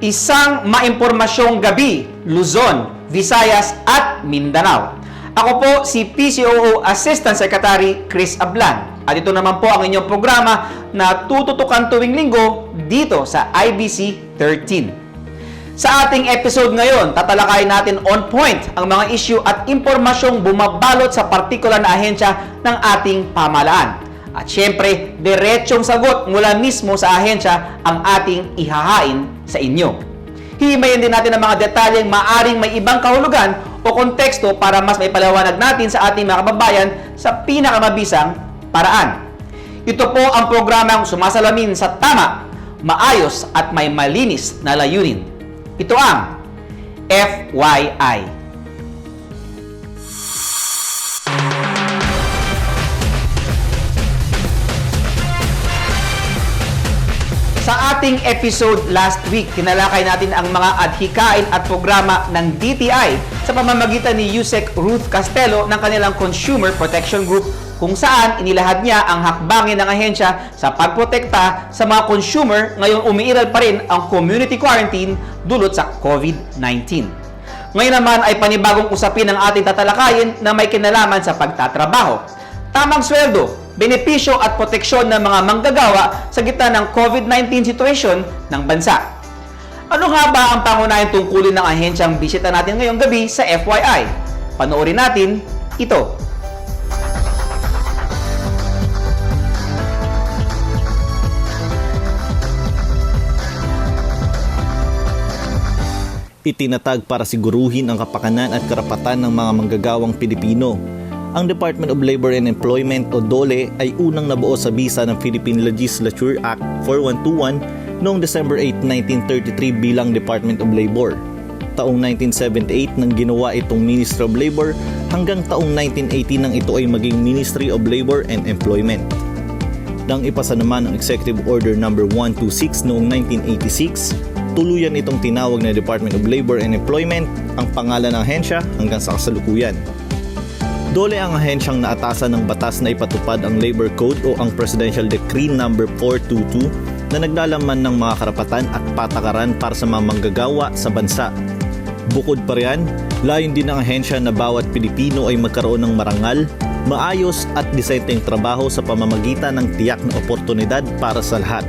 Isang maimpormasyong gabi, Luzon, Visayas at Mindanao. Ako po si PCOO Assistant Secretary Kris Ablan. At ito naman po ang inyong programa na tututukan tuwing linggo dito sa IBC 13. Sa ating episode ngayon, tatalakayin natin on point ang mga issue at impormasyong bumabalot sa partikular na ahensya ng ating pamahalaan. At syempre, diretsong sagot mula mismo sa ahensya ang ating ihahain sa inyo. Hihimayin din natin ang mga detalyeng maaring may ibang kahulugan o konteksto para mas maipaliwanag natin sa ating mga kababayan sa pinakamabisang paraan. Ito po ang programang sumasalamin sa tama, maayos at may malinis na layunin. Ito ang FYI. Sa ating episode last week, tinalakay natin ang mga adhikain at programa ng DTI sa pamamagitan ni Asec Ruth Castelo ng kanilang Consumer Protection Group, kung saan inilahad niya ang hakbangin ng ahensya sa pagprotekta sa mga consumer ngayong umiiral pa rin ang community quarantine dulot sa COVID-19. Ngayon naman ay panibagong usapin ang ating tatalakayin na may kinalaman sa pagtatrabaho. Tamang sweldo, benepisyo at proteksyon ng mga manggagawa sa gitna ng COVID-19 situation ng bansa. Ano nga ba ang pangunahing tungkulin ng ahensyang bisita natin ngayong gabi sa FYI? Panoorin natin ito. Itinatag para siguruhin ang kapakanan at karapatan ng mga manggagawang Pilipino. Ang Department of Labor and Employment o DOLE ay unang nabuo sa bisa ng Philippine Legislature Act 4121 noong December 8, 1933 bilang Department of Labor. Taong 1978 nang ginawa itong Ministry of Labor hanggang taong 1980 nang ito ay maging Ministry of Labor and Employment. Nang ipasa naman ang Executive Order No. 126 noong 1986, tuluyan itong tinawag na Department of Labor and Employment ang pangalan ng ahensya hanggang sa kasalukuyan. DOLE ang ahensyang naatasan ng batas na ipatupad ang Labor Code o ang Presidential Decree No. 422 na naglalaman ng mga karapatan at patakaran para sa mga manggagawa sa bansa. Bukod pa riyan, layon din ng ahensya na bawat Pilipino ay magkaroon ng marangal, maayos at disenteng trabaho sa pamamagitan ng tiyak na oportunidad para sa lahat.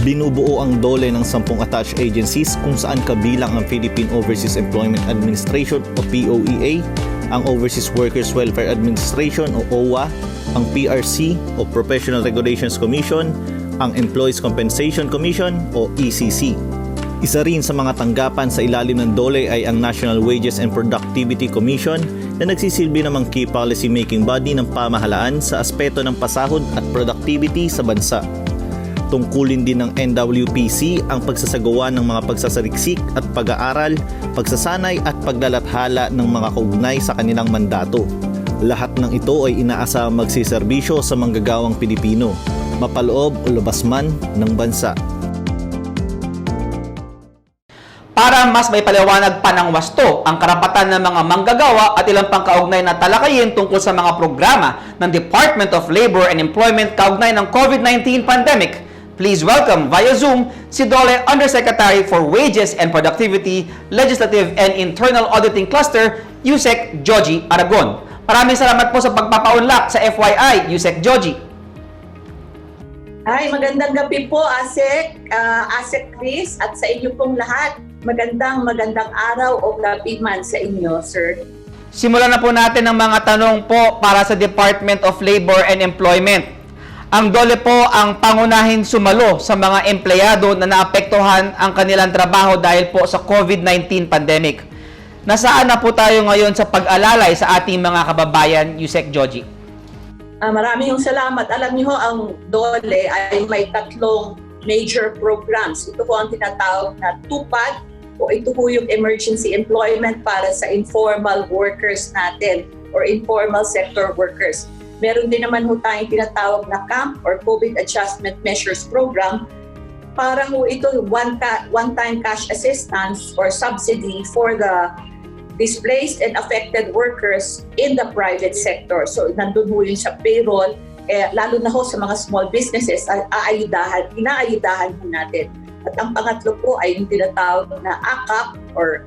Binubuo ang DOLE ng 10 attached agencies kung saan kabilang ang Philippine Overseas Employment Administration o POEA, ang Overseas Workers Welfare Administration o OWA, ang PRC o Professional Regulations Commission, ang Employees Compensation Commission o ECC. Isa rin sa mga tanggapan sa ilalim ng DOLE ay ang National Wages and Productivity Commission na nagsisilbi namang key policy making body ng pamahalaan sa aspeto ng pasahod at productivity sa bansa. Tungkulin din ng NWPC ang pagsasagawa ng mga pagsasaliksik at pag-aaral, pagsasanay at paglalathala ng mga kaugnay sa kanilang mandato. Lahat ng ito ay inaasahang magsiserbisyo sa manggagawang Pilipino, mapaloob o labas man ng bansa. Para mas may paliwanag pa ng wasto ang karapatan ng mga manggagawa at ilang pang kaugnay na talakayin tungkol sa mga programa ng Department of Labor and Employment kaugnay ng COVID-19 pandemic, please welcome via Zoom si DOLE Undersecretary for Wages and Productivity, Legislative and Internal Auditing Cluster, Asec Joji Aragon. Maraming salamat po sa pagpapaunlak sa FYI, Asec Joji. Ay, magandang gabi po, Asec, Asec Kris, at sa inyo pong lahat. Magandang araw o gabi man sa inyo, sir. Simulan na po natin ang mga tanong po para sa Department of Labor and Employment. Ang DOLE po ang pangunahing sumalo sa mga empleyado na naapektuhan ang kanilang trabaho dahil po sa COVID-19 pandemic. Nasaan na po tayo ngayon sa pag-alalay sa ating mga kababayan, Asec Joji? Maraming salamat. Alam niyo, ang DOLE ay may 3 major programs. Ito po ang tinatawag na TUPAD o ito po yung emergency employment para sa informal workers natin or informal sector workers. Meron din naman ho tayong tinatawag na CAMP or COVID Adjustment Measures Program para ho ito one-time cash assistance or subsidy for the displaced and affected workers in the private sector. So nandun ho yun sa payroll, lalo na ho sa mga small businesses, inaayudahan ho natin. At ang pangatlo po ay yung tinatawag na AKAP or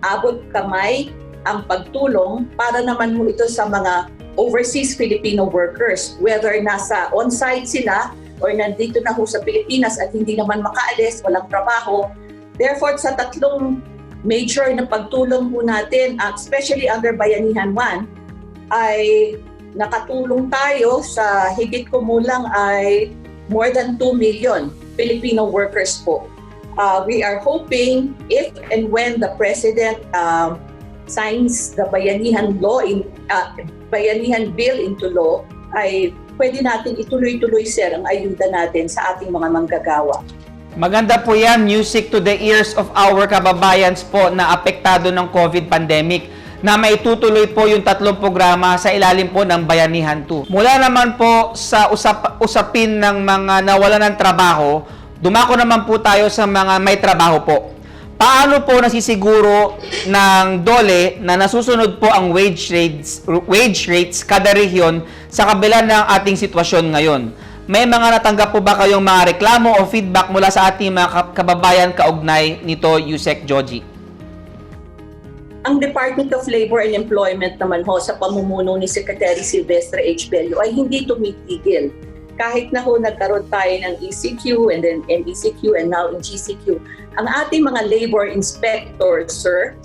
abot kamay ang pagtulong para naman mo ito sa mga overseas Filipino workers, whether nasa on-site sila or nandito na ho sa Pilipinas at hindi naman makaalis, walang trabaho. Therefore, sa tatlong major na pagtulong po natin, especially under Bayanihan 1, ay nakatulong tayo sa higit kumulang ay more than 2 million Filipino workers po. We are hoping if and when the President signs the Bayanihan Bill into law, ay pwede natin ituloy-tuloy, sir, ang ayuda natin sa ating mga manggagawa. Maganda po yan, music to the ears of our kababayans po na apektado ng COVID pandemic, na maitutuloy po yung tatlong programa sa ilalim po ng Bayanihan 2. Mula naman po sa usapin ng mga nawalan ng trabaho, dumako naman po tayo sa mga may trabaho po. Paano po nasisiguro ng DOLE na nasusunod po ang wage rates kada rehiyon sa kabila ng ating sitwasyon ngayon? May mga natanggap po ba kayong mga reklamo o feedback mula sa ating mga kababayan kaugnay nito, Yusek Joji? Ang Department of Labor and Employment naman ho sa pamumuno ni Secretary Silvestre H. Bello ay hindi tumitigil. Kahit na ho nagkaroon tayo ng ECQ and then MECQ and now in GCQ, ang ating mga labor inspectors, sir,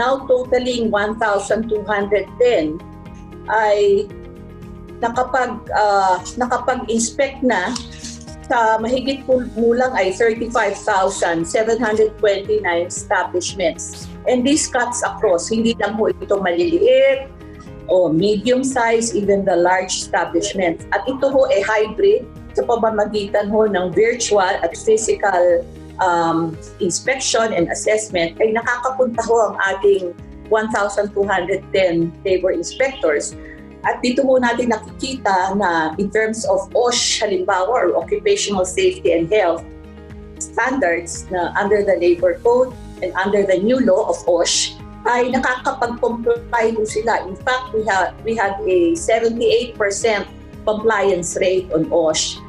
now totaling 1,210 ay nakapag-inspect na sa mahigit kumulang ay 35,729 establishments. And this cuts across, hindi lang ho ito maliliit o medium size, even the large establishments. At ito ho ay hybrid sa pamamagitan ho ng virtual at physical inspection and assessment ay nakakapunta ho ang ating 1,210 labor inspectors. At dito ho natin nakikita na in terms of OSH, halimbawa, or Occupational Safety and Health standards na under the Labor Code and under the new law of OSH, ay nakakapag-comply ho sila. In fact, we had a 78% compliance rate on OSH.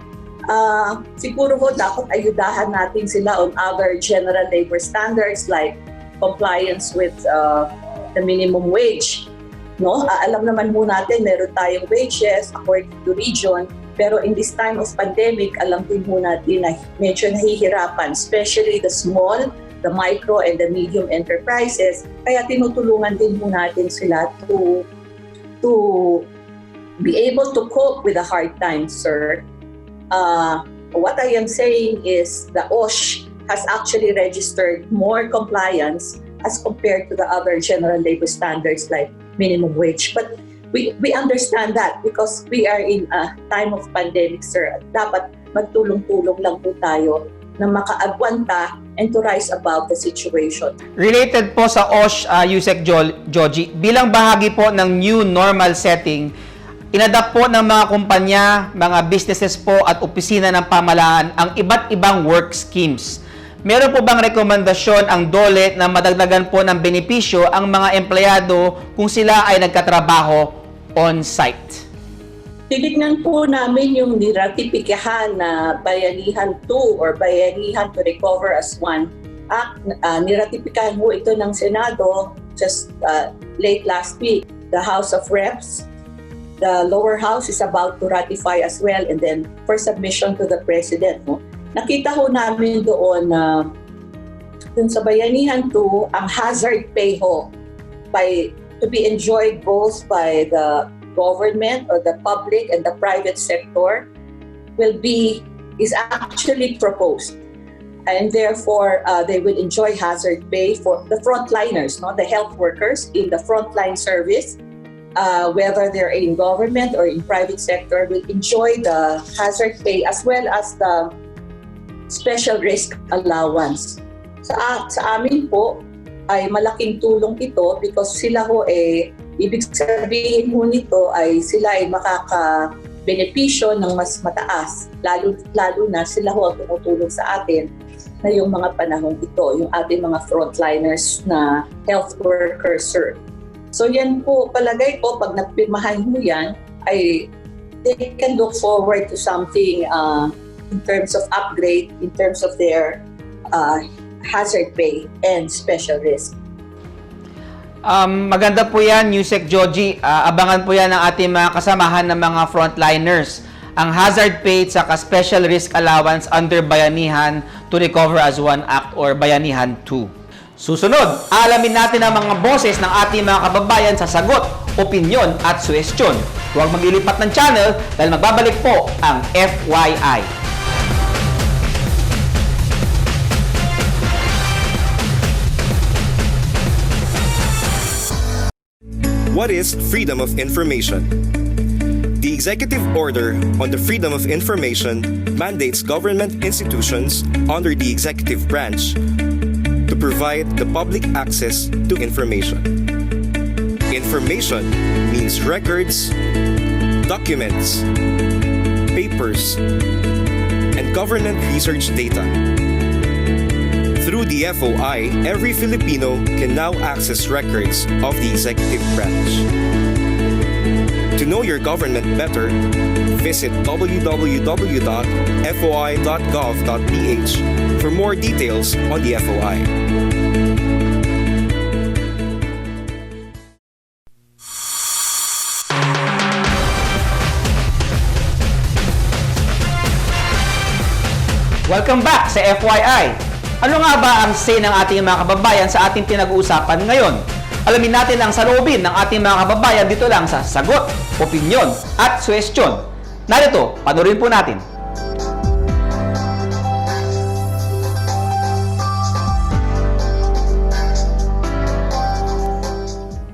Siguro ho dapat ayudahan natin sila on other general labor standards like compliance with the minimum wage. No, alam naman mo natin meron tayong wages according to region, pero in this time of pandemic, alam din mo natin na medyo nahihirapan, especially the small, the micro, and the medium enterprises. Kaya tinutulungan din mo natin sila to be able to cope with the hard times, sir. What I am saying is the OSH has actually registered more compliance as compared to the other general labor standards like minimum wage. But we understand that because we are in a time of pandemic, sir. Dapat magtulong-tulong lang po tayo na makaagwanta and to rise above the situation. Related po sa OSH, Yusek Joji, bilang bahagi po ng new normal setting, inadapt po ng mga kumpanya, mga businesses po at opisina ng pamahalaan ang iba't ibang work schemes. Meron po bang rekomendasyon ang DOLE na madagdagan po ng benepisyo ang mga empleyado kung sila ay nagkatrabaho on-site? Titignan po namin yung niratipikahan na Bayanihan 2 or Bayanihan to Recover as One Act. Niratipikahan po ito ng Senado just late last week. The House of Reps, the lower house is about to ratify as well and then for submission to the President. No? Nakita ho namin doon na dun sa Bayanihan 2, ang hazard pay ho to be enjoyed both by the government or the public and the private sector is actually proposed. And therefore, they will enjoy hazard pay for the frontliners, no? The health workers in the frontline service, whether they're in government or in private sector, will enjoy the hazard pay as well as the special risk allowance. Sa amin po ay malaking tulong ito because sila ho ibig sabihin ho nito ay sila ay makaka-benepisyo ng mas mataas. Lalo na sila ho ang tumutulong sa atin na yung mga panahon ito, yung ating mga frontliners na health workers, sir. So yan po, palagay ko, pag nagpirmahan mo yan, ay they can look forward to something in terms of upgrade, in terms of their hazard pay and special risk. Maganda po yan, Yusek Joji. Abangan po yan ng ating mga kasamahan ng mga frontliners. Ang hazard pay at special risk allowance under Bayanihan to Recover as One Act or Bayanihan 2. Susunod, alamin natin ang mga boses ng ating mga kababayan sa sagot, opinyon at suwestyon. Huwag maglilipat ng channel dahil magbabalik po ang FYI. What is freedom of information? The Executive Order on the Freedom of Information mandates government institutions under the executive branch to provide the public access to information. Information means records, documents, papers, and government research data. Through the FOI, every Filipino can now access records of the executive branch. To know your government better, visit www.foi.gov.ph for more details on the FOI. Welcome back sa FYI. Ano nga ba ang say ng ating mga kababayan sa ating pinag-uusapan ngayon? Alamin natin ang saloobin ng ating mga kababayan dito lang sa sagot, opinyon at suwestyon. Narito, panoorin po natin.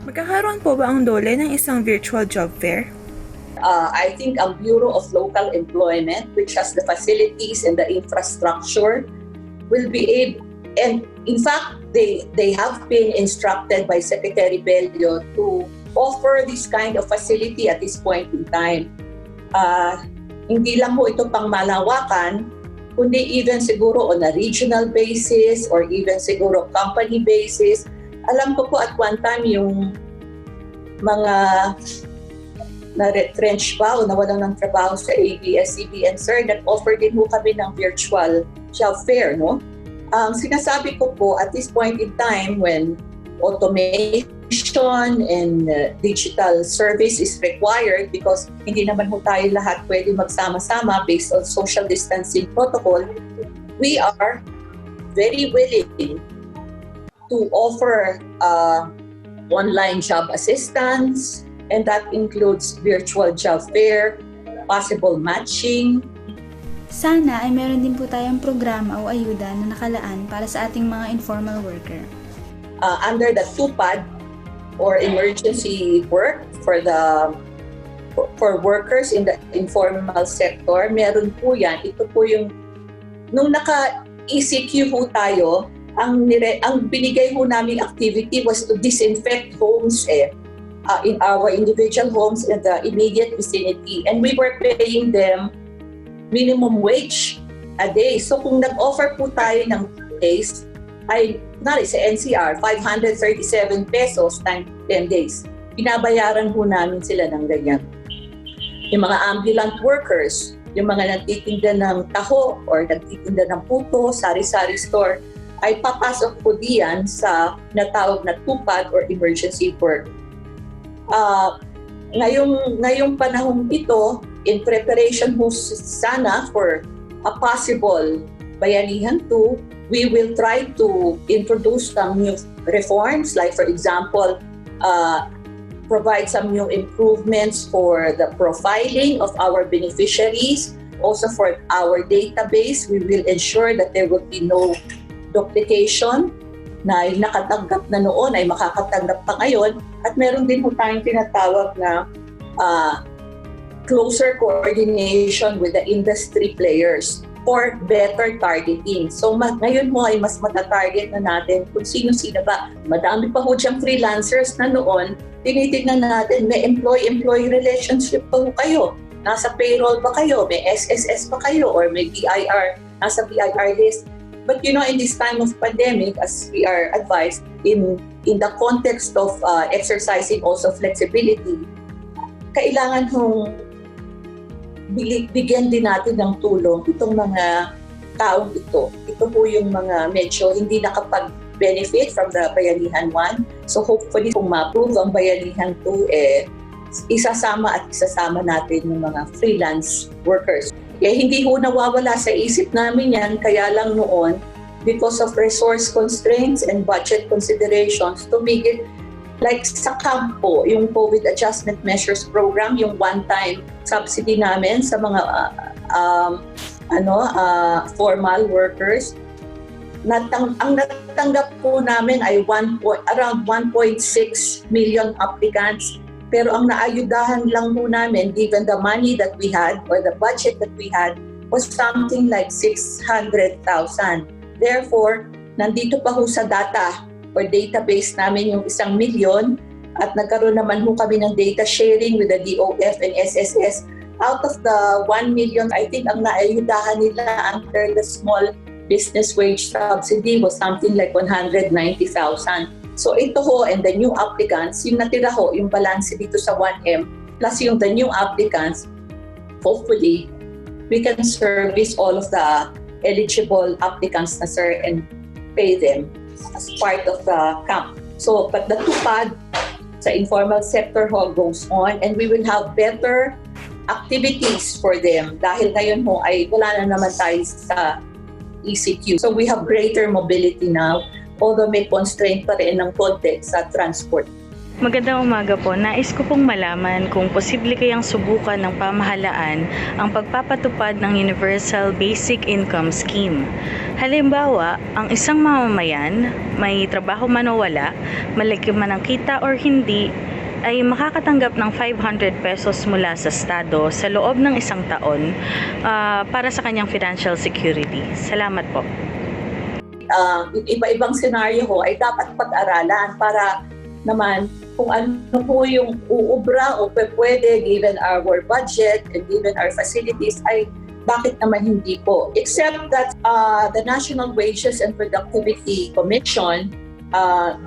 Magkakaroon po ba ang DOLE ng isang virtual job fair? I think ang Bureau of Local Employment, which has the facilities and the infrastructure, will be able, and in fact, they have been instructed by Secretary Bello to offer this kind of facility at this point in time. Hindi lang po ito pang malawakan, kundi even siguro on a regional basis or even siguro company basis. Alam ko po at one time yung mga na-retrench pa o nawalan ng trabaho sa ABS-CBN, sir, that offer din po kami ng virtual job fair, no? Sinasabi ko po, at this point in time, when automation and digital service is required, because hindi naman po tayo lahat pwede magsama-sama based on social distancing protocol, we are very willing to offer online job assistance, and that includes virtual job fair, possible matching. Sana ay meron din po tayong programa o ayuda na nakalaan para sa ating mga informal worker. Under the TUPAD or emergency work for workers in the informal sector, meron po yan. Ito po yung, nung naka-ECQ po tayo, ang binigay po naming activity was to disinfect homes in our individual homes in the immediate vicinity. And we were paying them minimum wage a day. So kung nag-offer po tayo ng days, ay sa NCR, 537 pesos times 10 days. Binabayaran po namin sila ng ganyan. Yung mga ambulant workers, yung mga nagtitinda ng taho or nagtitinda ng puto, sari-sari store, ay papasok po diyan sa natawag na TUPAD or emergency work. Ngayong panahong ito, in preparation mo sana for a possible Bayanihan 2, we will try to introduce some new reforms, like for example, provide some new improvements for the profiling of our beneficiaries. Also for our database, we will ensure that there will be no duplication, na nakatanggap na noon ay makakatanggap pa ngayon. At meron din po tayong tinatawag na closer coordination with the industry players for better targeting. So ngayon mo ay mas matatarget na natin kung sino-sino ba. Madami pa po diyang freelancers na noon, tinitignan natin, may employee-employee relationship pa po kayo. Nasa payroll ba kayo? May SSS pa kayo? Or may BIR? Nasa BIR list? But you know, in this time of pandemic, as we are advised, in the context of exercising also flexibility, kailangan hong bigyan din natin ng tulong itong mga taong ito. Ito po yung mga medyo hindi nakapag-benefit from the Bayanihan 1. So hopefully kung ma-approve ang Bayanihan 2, isasama natin yung mga freelance workers. Hindi ho nawawala sa isip namin yan, kaya lang noon, because of resource constraints and budget considerations, tumigil like sa campo, yung COVID Adjustment Measures Program, yung one-time subsidy namin sa mga formal workers. Ang natanggap po namin ay around 1.6 million applicants. Pero ang naayudahan lang po namin, given the money that we had or the budget that we had, was something like 600,000. Therefore, nandito pa ho sa data or database namin yung 1 million at nagkaroon naman ho kami ng data sharing with the DOF and SSS. Out of the 1 million, I think ang naayudahan nila under the small business wage subsidy was something like 190,000. So ito ho and the new applicants, yung natira ho, yung balance dito sa 1M, plus yung the new applicants, hopefully, we can service all of the eligible applicants na sir and pay them as part of the camp. So, but the tupad sa informal sector ho goes on and we will have better activities for them dahil ngayon ho ay wala na naman tayo sa ECQ. So we have greater mobility now, although may constraint pa rin ng konti sa transport. Magandang umaga po. Nais ko pong malaman kung posible kayang subukan ng pamahalaan ang pagpapatupad ng Universal Basic Income Scheme. Halimbawa, ang isang mamamayan, may trabaho man o wala, malaki man ang kita or hindi, ay makakatanggap ng 500 pesos mula sa Estado sa loob ng 1 taon para sa kanyang financial security. Salamat po. Iba-ibang senaryo ho ay dapat pag-aralan para naman kung ano po yung uubra o pwede given our budget and given our facilities ay bakit naman hindi po. Except that the National Wages and Productivity Commission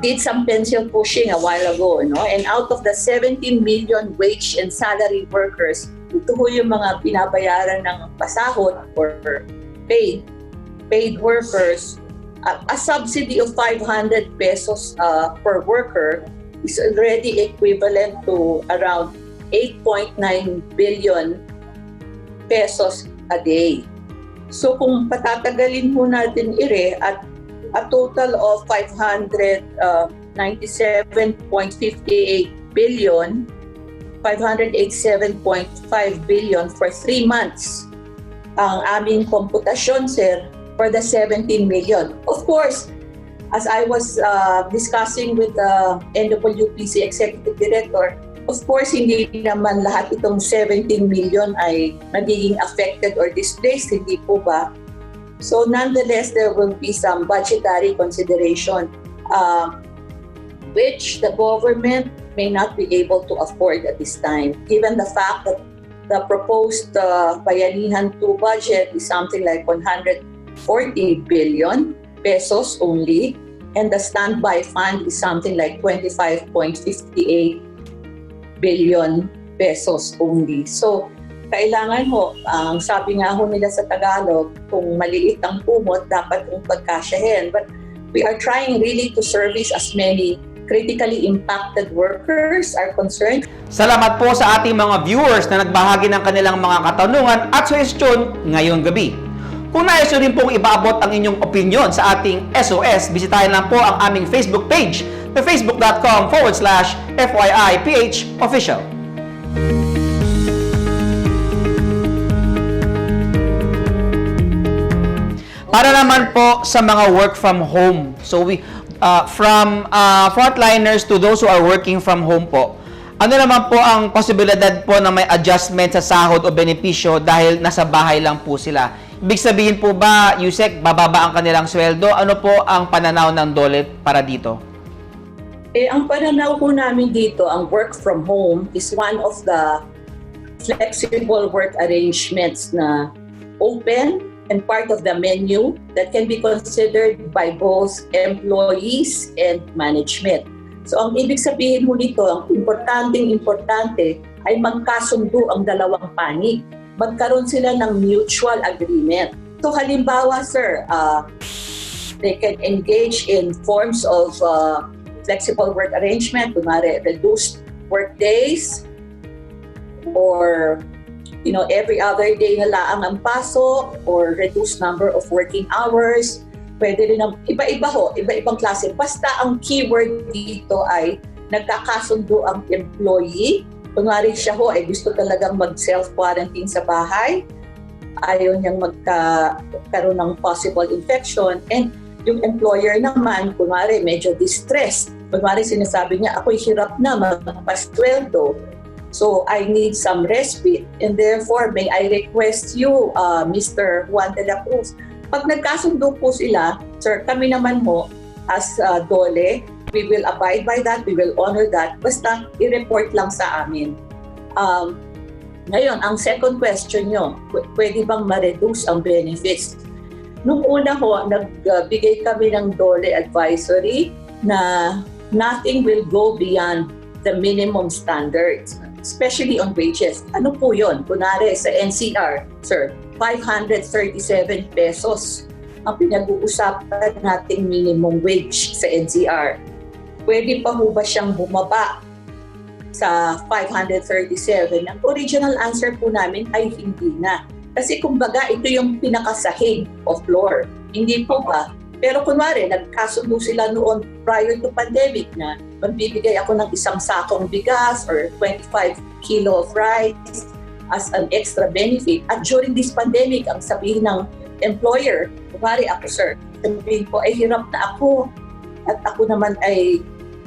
did some pencil pushing a while ago, no? And out of the 17 million wage and salary workers, ito ho yung mga binabayaran ng pasahod or paid workers. A subsidy of 500 pesos per worker is already equivalent to around 8.9 billion pesos a day. So kung patatagalin po natin at a total of 597.58 billion, 587.5 billion for 3 months ang aming komputasyon, sir, for the 17 million. Of course, as I was discussing with the NWPC Executive Director, of course, hindi naman lahat itong 17 million ay nagiging affected or displaced, hindi po ba? So nonetheless, there will be some budgetary consideration which the government may not be able to afford at this time, given the fact that the proposed Bayanihan 2 budget is something like 140 billion pesos only, and the standby fund is something like 25.58 billion pesos only. So, kailangan ho, ang sabi nga ho nila sa Tagalog, kung maliit ang kumot, dapat kong pagkasyahin. But we are trying really to service as many critically impacted workers are concerned. Salamat po sa ating mga viewers na nagbahagi ng kanilang mga katanungan at suhestyon ngayong gabi. Kung nais nyo rin pong ipaabot ang inyong opinion sa ating SOS, bisitahin lang po ang aming Facebook page na facebook.com/FYI-PH official. Para naman po sa mga work from home. So from frontliners to those who are working from home po, ano naman po ang posibilidad po na may adjustment sa sahod o benepisyo dahil nasa bahay lang po sila? Ibig sabihin po ba, Yusek, bababa ang kanilang sweldo? Ano po ang pananaw ng DOLE para dito? Ang pananaw po namin dito, ang work from home is one of the flexible work arrangements na open and part of the menu that can be considered by both employees and management. So ang ibig sabihin mo nito, ang importante ay magkasundo ang dalawang panig. magkaroon sila ng mutual agreement. So halimbawa, sir, they can engage in forms of flexible work arrangement, kunwari reduced work days, or every other day na laang ang pasok, or reduced number of working hours. Pwede rin iba-ibang klase. Basta ang keyword dito ay nagkakasundo ang employee. Kunwari siya ay gusto talagang mag-self-quarantine sa bahay. Ayaw niyang magkaroon ng possible infection. And yung employer naman, kunwari medyo distressed. Kunwari sinasabi niya, ako'y hirap na magpasweldo. So I need some respite. And therefore, may I request you, Mr. Juan de la Cruz, pag nagkasundo po sila, sir, kami naman mo as DOLE, we will abide by that, we will honor that, basta i-report lang sa amin. Ngayon, ang second question nyo, pwede bang ma-reduce ang benefits? Nung una nagbigay kami ng DOLE advisory na nothing will go beyond the minimum standards, especially on wages. Ano po yun? Kunwari sa NCR, sir, 537 pesos ang pinag-uusapan nating minimum wage sa NCR. Pwede pa ho ba siyang bumaba sa 537? Ang original answer po namin ay hindi na. Kasi kumbaga ito yung pinakasahig of floor. Hindi po ba? Pero kunwari, nagkasundo sila noon prior to pandemic na magbibigay ako ng isang sakong bigas or 25 kilo of rice as an extra benefit. At during this pandemic, ang sabihin ng employer, kunwari ako, sir, sabihin ko, ay hirap na ako. At ako naman ay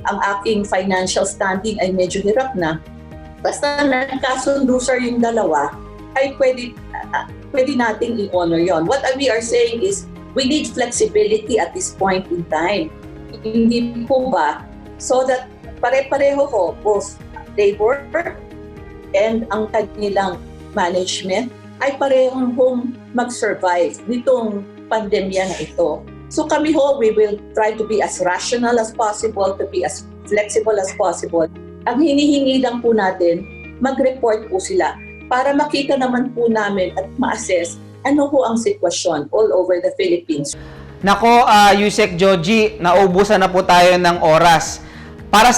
ang aking financial standing ay medyo hirap na. Basta nagkasundo, sir, yung dalawa, ay pwede nating i-honor yon. What we are saying is, we need flexibility at this point in time. Hindi po ba? So that pare-pareho ho, both labor and ang kanilang management ay parehong mag-survive nitong pandemya na ito. So kami ho, we will try to be as rational as possible, to be as flexible as possible. Ang hinihingi lang po natin, mag-report po sila para makita naman po namin at ma-assess ano po ang sitwasyon all over the Philippines. Nako, Yusek Joji, naubusan na po tayo ng oras. Para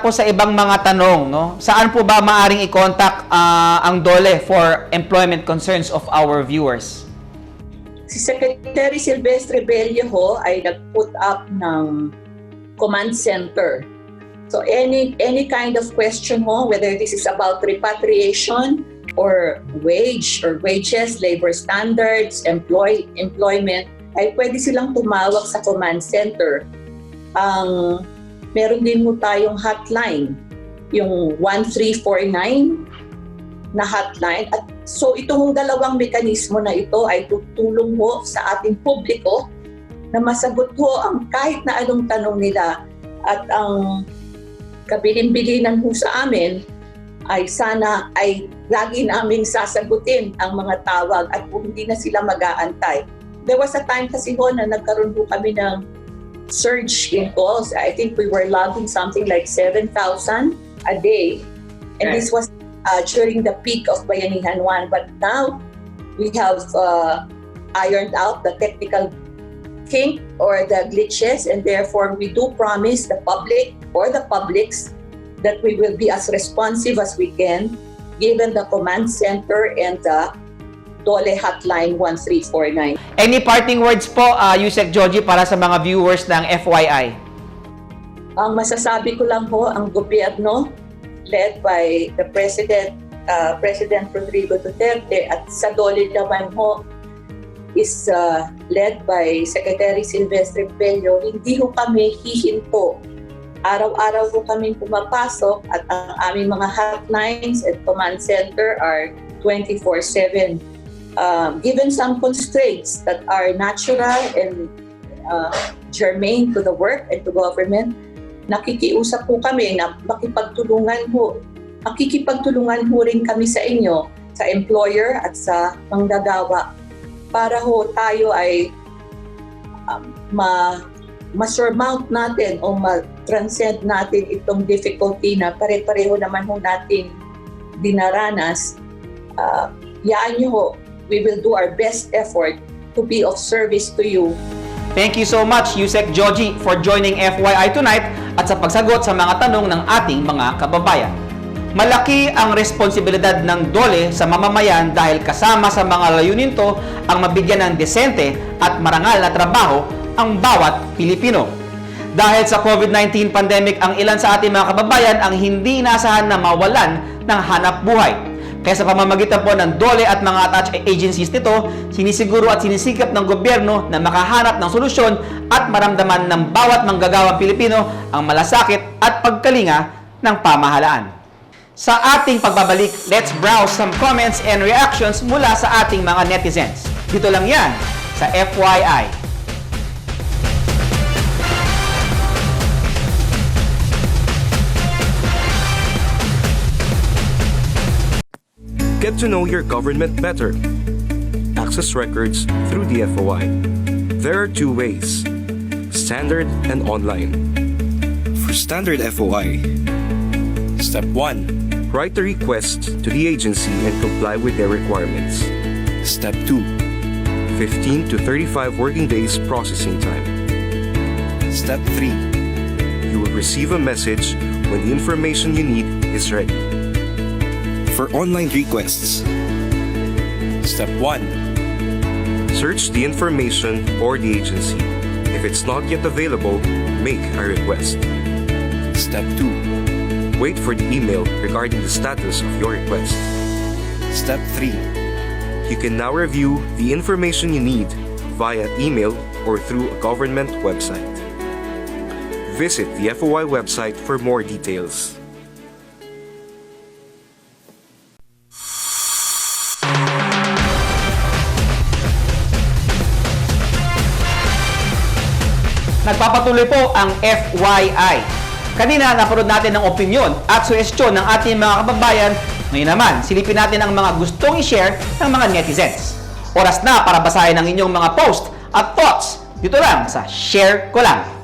po sa ibang mga tanong, no? Saan po ba maaring i-contact ang DOLE for employment concerns of our viewers? Si Secretary Silvestre Bello ho ay nag-put up ng command center. So any kind of question ho, whether this is about repatriation or wages, labor standards, employment, ay pwede silang tumawag sa command center. Meron din mo tayong hotline, yung 1349 na hotline. At so itong dalawang mekanismo na ito ay tutulong mo sa ating publiko na masagot ho ang kahit na anong tanong nila. At ang kabilin-bilinan ho sa amin ay sana ay lagi naming sasagutin ang mga tawag at kung hindi na sila mag-aantay. There was a time kasi ho na nagkaroon ho kami ng surge in calls. I think we were logging something like 7,000 a day. And this was during the peak of Bayanihan 1. But now, we have ironed out the technical kink or the glitches, and therefore we do promise the public or the publics that we will be as responsive as we can given the command center and the DOLE hotline 1349. Any parting words po, Yusek Joji, para sa mga viewers ng FYI? Ang masasabi ko lang po, ang gobyerno led by the President Rodrigo Duterte at sa DOLE naman ho is led by Secretary Silvestre Bello. Hindi ho kami hihinto. Araw-araw ho kami pumapasok at ang aming mga hotlines at command center are 24/7. Given some constraints that are natural and germane to the work and to government, nakikiusap po kami na makipagtulungan ho rin kami sa inyo, sa employer at sa manggagawa para ho tayo ay ma-surmount natin o ma-transcend natin itong difficulty na pare-pareho naman ho natin dinaranas. yaan niyo ho, we will do our best effort to be of service to you. Thank you so much, Asec Joji, for joining FYI tonight at sa pagsagot sa mga tanong ng ating mga kababayan. Malaki ang responsibilidad ng DOLE sa mamamayan dahil kasama sa mga layunin to ang mabigyan ng desente at marangal na trabaho ang bawat Pilipino. Dahil sa COVID-19 pandemic, ang ilan sa ating mga kababayan ang hindi inaasahan na mawalan ng hanap buhay. Kaya sa pamamagitan po ng DOLE at mga attached agencies nito, sinisiguro at sinisikap ng gobyerno na makahanap ng solusyon at maramdaman ng bawat manggagawang Pilipino ang malasakit at pagkalinga ng pamahalaan. Sa ating pagbabalik, let's browse some comments and reactions mula sa ating mga netizens. Dito lang yan sa FYI. Get to know your government better. Access records through the FOI. There are two ways, standard and online. For standard FOI, Step 1. Write a request to the agency and comply with their requirements. Step 2. 15 to 35 working days processing time. Step 3. You will receive a message when the information you need is ready. For online requests, Step 1. Search the information or the agency. If it's not yet available, make a request. Step 2. Wait for the email regarding the status of your request. Step 3. You can now review the information you need via email or through a government website. Visit the FOI website for more details. Nagpapatuloy po ang FYI. Kanina napanood natin ang opinyon at suhestyon ng ating mga kababayan. Ngayon naman, silipin natin ang mga gustong i-share ng mga netizens. Oras na para basahin ang inyong mga post at thoughts dito lang sa Share Ko Lang.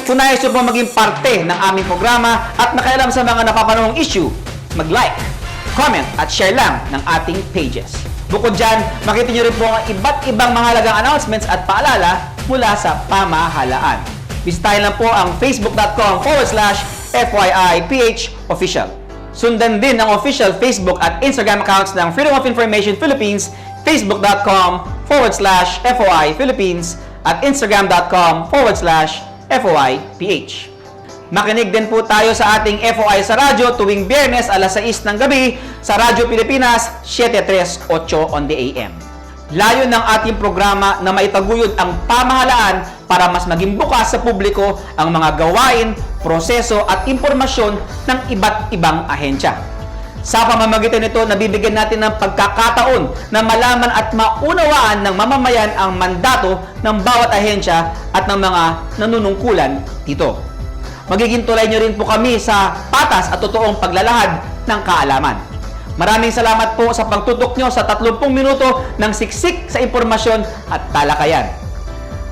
Kung nais nyo po maging parte ng aming programa at nakialam sa mga napapanahong issue, mag-like, comment at share lang ng ating pages. Bukod dyan, makita nyo rin po ang iba't ibang mahalagang announcements at paalala mula sa pamahalaan. Bisitahin lang po ang facebook.com/FYI-PH official. Sundan din ang official Facebook at Instagram accounts ng Freedom of Information Philippines, facebook.com/FOI Philippines at instagram.com/FOI-PH. Makinig din po tayo sa ating FOI sa radyo tuwing Biyernes alas 6 ng gabi sa Radyo Pilipinas 738 on the AM. Layo ng ating programa na maitaguyod ang pamahalaan para mas maging bukas sa publiko ang mga gawain, proseso at impormasyon ng iba't ibang ahensya. Sa pamamagitan nito, nabibigyan natin ng pagkakataon na malaman at maunawaan ng mamamayan ang mandato ng bawat ahensya at ng mga nanunungkulan dito. Magiging tulay nyo rin po kami sa patas at totoong paglalahad ng kaalaman. Maraming salamat po sa pagtutok nyo sa 30 minuto ng siksik sa impormasyon at talakayan.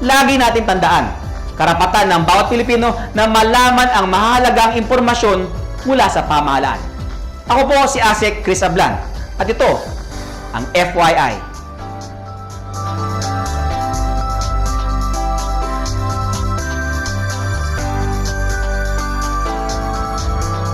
Lagi natin tandaan, karapatan ng bawat Pilipino na malaman ang mahalagang impormasyon mula sa pamahalaan. Ako po si Asec Kris Ablan at ito ang FYI.